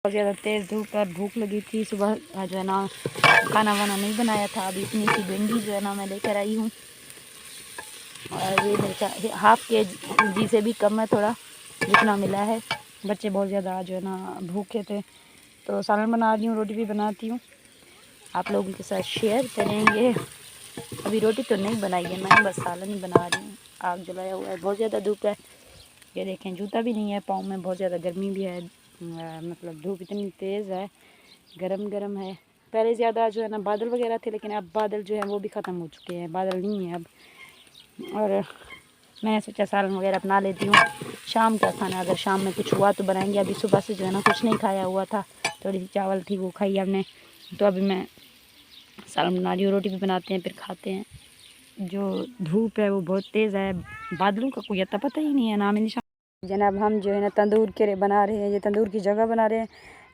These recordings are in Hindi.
बहुत ज़्यादा तेज़ धूप है, भूख लगी थी। सुबह जो है ना खाना वाना नहीं बनाया था। अभी इतनी सी भिंडी जो है ना मैं लेकर आई हूँ, और ये मेरे हाफ KG से भी कम है थोड़ा, जितना मिला है। बच्चे बहुत ज़्यादा जो है ना भूखे थे, तो सालन बना रही हूँ, रोटी भी बनाती हूँ, आप लोगों के साथ शेयर करेंगे। अभी रोटी तो नहीं बनाई है मैं, बस सालन ही बना रही हूँ। आग जलाया हुआ है, बहुत ज़्यादा धूप है। ये देखें, जूता भी नहीं है पाँव में, बहुत ज़्यादा गर्मी भी है। मतलब धूप इतनी तेज़ है, गरम गरम है। पहले ज़्यादा जो है ना बादल वगैरह थे, लेकिन अब बादल जो है वो भी ख़त्म हो चुके हैं, बादल नहीं है अब। और मैंने सोचा सालन वगैरह बना लेती हूँ। शाम का खाना अगर शाम में कुछ हुआ तो बनाएंगे। अभी सुबह से जो है ना कुछ नहीं खाया हुआ था, थोड़ी सी चावल थी वो खाई हमने, तो अभी मैं सालन बना रही हूँ। रोटी भी बनाते हैं फिर खाते हैं। जो धूप है वो बहुत तेज़ है, बादलों का कोई अता पता ही नहीं है, नाम निशान। जनाब हम जो है ना तंदूर के बना रहे हैं, ये तंदूर की जगह बना रहे हैं,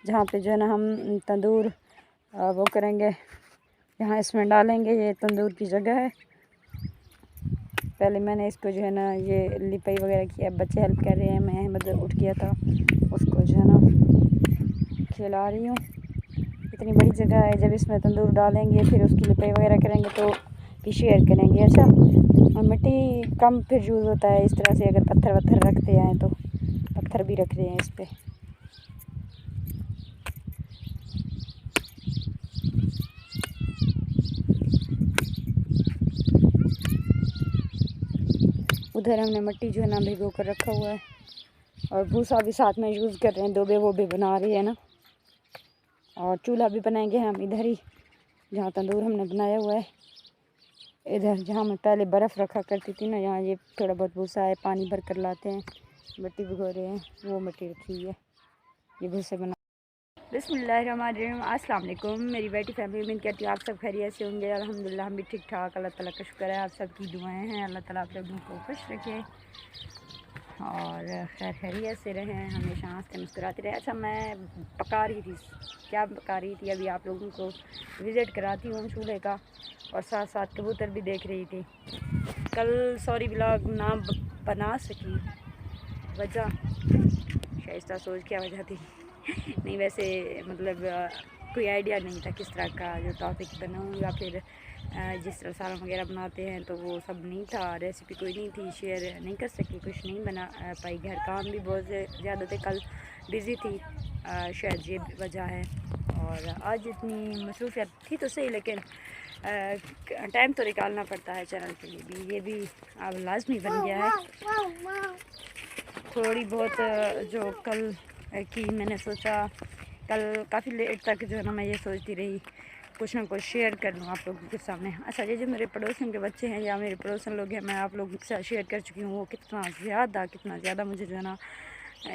जहाँ पे जो है ना हम तंदूर वो करेंगे, यहाँ इसमें डालेंगे। ये तंदूर की जगह है। पहले मैंने इसको जो है ना ये लिपाई वगैरह किया, बच्चे हेल्प कर रहे हैं, मैं मतलब उठ गया था, उसको जो है ना खिला रही हूँ। इतनी बड़ी जगह है, जब इसमें तंदूर डालेंगे फिर उसकी लिपाई वगैरह करेंगे तो भी शेयर करेंगे। अच्छा, और मिट्टी कम फिर यूज़ होता है इस तरह से, अगर पत्थर वत्थर रखते हैं तो पत्थर भी रख रहे हैं इस पर। उधर हमने मिट्टी जो है ना भिगो कर रखा हुआ है, और भूसा भी साथ में यूज़ कर रहे हैं, दोबे वो भी बना रही है ना। और चूल्हा भी बनाएंगे हम इधर ही, जहाँ तंदूर हमने बनाया हुआ है। इधर जहाँ मैं पहले बर्फ़ रखा करती थी ना, यहाँ ये थोड़ा बहुत भूसा है, पानी भर कर लाते हैं, मिट्टी भिगो रहे हैं, वो मिट्टी रखी हुई है, ये भूसे बना। बिस्मिल्लाहिर्रहमानिर्रहीम, अस्सलाम वालेकुम मेरी बेटी फैमिली। उम्मीद करती हूँ आप सब खैरियत से होंगे। अल्हम्दुलिल्लाह हम भी ठीक ठाक, अल्लाह ताला का शुक्र है, आप सबकी दुआएं हैं। अल्लाह ताला आप लोगों को खुश रखे और खैर खैरियत से रहें, हमेशा हंसते मुस्कुराते रहे। अच्छा, मैं पका रही थी, क्या पका रही थी अभी आप लोगों को विज़िट कराती हूँ चूल्हे का, और साथ साथ कबूतर भी देख रही थी। कल सॉरी व्लॉग ना बना सकी, वजह शाइस्ता सोच क्या वजह थी नहीं, वैसे मतलब कोई आइडिया नहीं था किस तरह का जो टॉपिक बनाऊँ, या फिर जिस तरह सालन वगैरह बनाते हैं तो वो सब नहीं था, रेसिपी कोई नहीं थी, शेयर नहीं कर सकी, कुछ नहीं बना पाई। घर काम भी बहुत ज़्यादा थे, कल बिज़ी थी, शायद ये वजह है। और आज इतनी मसरूफियत थी तो सही, लेकिन टाइम तो निकालना पड़ता है चैनल के लिए भी, ये भी अब लाजमी बन गया है। थोड़ी बहुत जो कल की मैंने सोचा, कल काफ़ी लेट तक जो है ना मैं ये सोचती रही कुछ ना कुछ शेयर कर लूँ आप लोगों के सामने। अच्छा, ये जो मेरे पड़ोसन के बच्चे हैं या मेरे पड़ोसन लोग हैं, मैं आप लोगों के साथ शेयर कर चुकी हूँ। वो कितना ज़्यादा मुझे जो है ना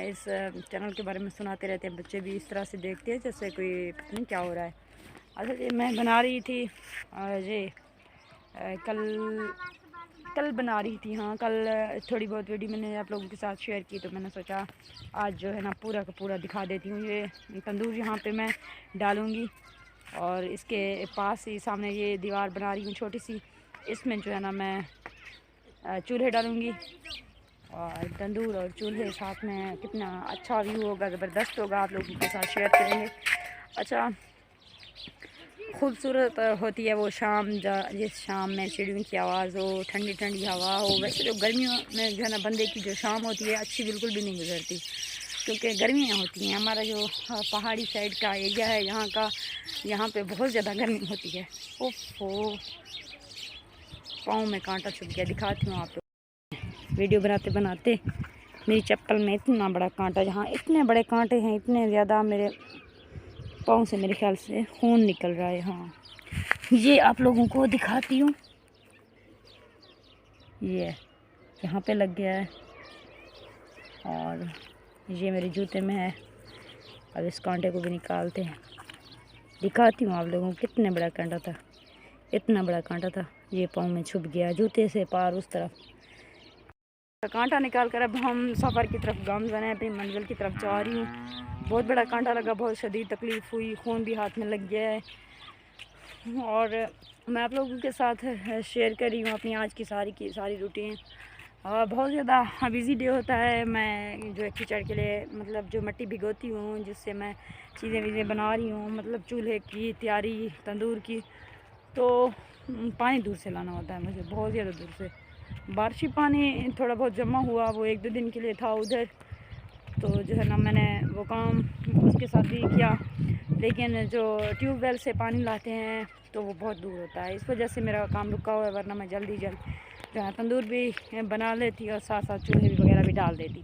इस चैनल के बारे में सुनाते रहते हैं। बच्चे भी इस तरह से देखते हैं जैसे कोई पता नहीं क्या हो रहा है। अच्छा, ये मैं बना रही थी ये कल बना रही थी, हाँ कल थोड़ी बहुत वीडियो मैंने आप लोगों के साथ शेयर की, तो मैंने सोचा आज जो है ना पूरा का पूरा दिखा देती हूँ। ये तंदूर यहाँ पे मैं डालूँगी, और इसके पास ही सामने ये दीवार बना रही हूँ छोटी सी, इसमें जो है ना मैं चूल्हे डालूँगी, और तंदूर और चूल्हे साथ में कितना अच्छा व्यू होगा, ज़बरदस्त होगा, आप लोगों के साथ शेयर करेंगे। अच्छा, खूबसूरत होती है वो शाम, जिस शाम में चिड़ियों की आवाज़ हो, ठंडी ठंडी हवा हो। वैसे तो गर्मियों में जो है ना बंदे की जो शाम होती है अच्छी बिल्कुल भी नहीं गुजरती, क्योंकि गर्मियाँ होती हैं। हमारा जो पहाड़ी साइड का एरिया है यहाँ पे बहुत ज़्यादा गर्मी होती है। ओहो, पाँव में कांटा छुप गया, दिखाती हूँ आप लोग। वीडियो बनाते बनाते मेरी चप्पल में इतना बड़ा कांटा, जहाँ इतने बड़े कांटे हैं, इतने ज़्यादा, मेरे पाँव से मेरे ख्याल से खून निकल रहा है। हाँ, ये आप लोगों को दिखाती हूँ, ये यहाँ पे लग गया है, और ये मेरे जूते में है। अब इस कांटे को भी निकालते हैं, दिखाती हूँ आप लोगों को कितने बड़ा कांटा था, इतना बड़ा कांटा था, ये पाँव में छुप गया जूते से पार उस तरफ। कांटा निकाल कर अब हम सफ़र की तरफ गामज़न है, अपनी मंजिल की तरफ जा रही हूँ। बहुत बड़ा कांटा लगा, बहुत शदीद तकलीफ़ हुई, खून भी हाथ में लग गया है, और मैं आप लोगों के साथ शेयर कर रही हूँ अपनी आज की सारी रूटीन। बहुत ज़्यादा बिज़ी डे होता है। मैं जो है कीचड़ के लिए मतलब जो मिट्टी भिगोती हूँ, जिससे मैं चीज़ें वीज़ें बना रही हूँ, मतलब चूल्हे की तैयारी, तंदूर की, तो पानी दूर से लाना होता है मुझे, बहुत ज़्यादा दूर से। बारिशी पानी थोड़ा बहुत जमा हुआ, वो 1-2 दिन के लिए था उधर, तो जो है ना मैंने वो काम उसके साथ भी किया। लेकिन जो ट्यूबवेल से पानी लाते हैं तो वो बहुत दूर होता है, इस वजह से मेरा काम रुका हुआ है, वरना मैं जल्दी जो है तंदूर भी बना लेती और साथ साथ चूल्हे भी वगैरह भी डाल देती।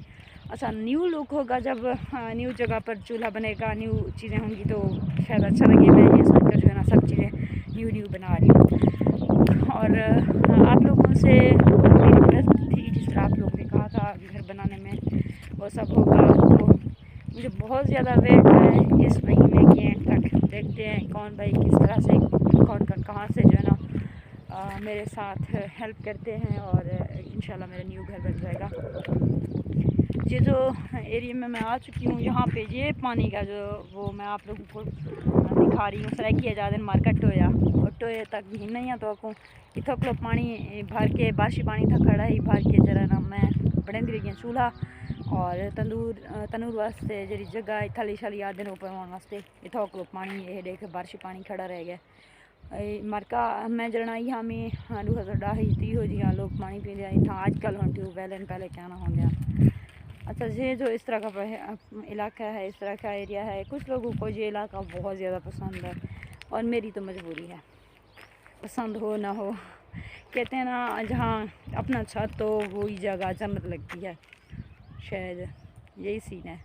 अच्छा, न्यू लुक होगा जब न्यू जगह पर चूल्हा बनेगा, न्यू चीज़ें होंगी तो शायद अच्छा लगे। मैं ये सोचकर जो है ना सब चीज़ें न्यू बना रही हूँ। और आप लोगों से मेरी रिक्वेस्ट थी, जिस तरह आप लोगों ने कहा था घर बनाने में वो सब होगा, तो मुझे बहुत ज़्यादा वेट है इस महीने के एंड तक। देखते हैं कौन भाई किस तरह से, कौन कौन कहाँ से जो है ना मेरे साथ हेल्प करते हैं, और इंशाल्लाह मेरा न्यू घर बन जाएगा। ये जो एरिया में मैं आ चुकी हूँ, यहाँ पे ये पानी का जो वो मैं आप लोगों को दिखा रही हूँ, सराय किया जाते मार्केट टोया और टोए तक नहीं तो आपको इतना पानी भर के बारिशी पानी था खड़ा ही भर के जरा ना मैं बड़े रही चूल्हा और तंदूर वास्ते जी जगह थली शली आदि ऊपर होने वास्ते इतना पानी ये देख बारिशी पानी खड़ा रह गया। मरका मैं जरा यहाँ में 2010 हो जी लोग पानी पीते इतना आजकल हम ट्यूबवेल पहले क्या ना होंगे। अच्छा, ये जो इस तरह का इलाका है, इस तरह का एरिया है, कुछ लोगों को ये इलाका बहुत ज़्यादा पसंद है और मेरी तो मजबूरी है, पसंद हो ना हो। कहते हैं ना जहाँ अपना छत तो वही जगह जन्नत लगती है, शायद यही सीन है।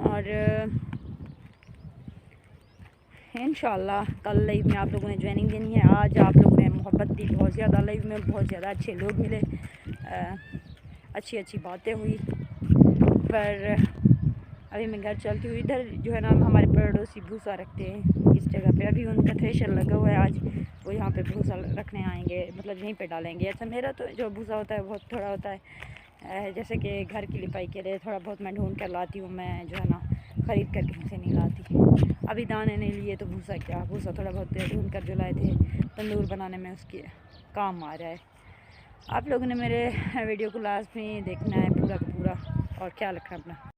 और इंशाल्लाह कल लाइव में आप लोगों ने ज्वाइनिंग देनी है। आज आप लोगों ने मोहब्बत दी बहुत ज़्यादा, लाइव में बहुत ज़्यादा अच्छे लोग मिले, अच्छी अच्छी बातें हुई। पर अभी मैं घर चलती हूँ। इधर जो है ना हमारे पड़ोसी भूसा रखते हैं इस जगह पे, अभी उनका थ्रेशर लगा हुआ है, आज वो यहाँ पे भूसा रखने आएंगे, मतलब यहीं पे डालेंगे। अच्छा, मेरा तो जो भूसा होता है बहुत थोड़ा होता है, जैसे कि घर की लिपाई के लिए थोड़ा बहुत मैं ढूंढ कर लाती हूँ, मैं जो है ना ख़रीद कर कहीं से नहीं लाती। अभी दाने नहीं लिए तो भूसा क्या, भूसा थोड़ा बहुत ढूंढ कर जो लाए थे तंदूर बनाने में उसके काम आ रहा है। आप लोगों ने मेरे वीडियो को लास्ट में देखना है पूरा का पूरा, और ख्याल रखना अपना।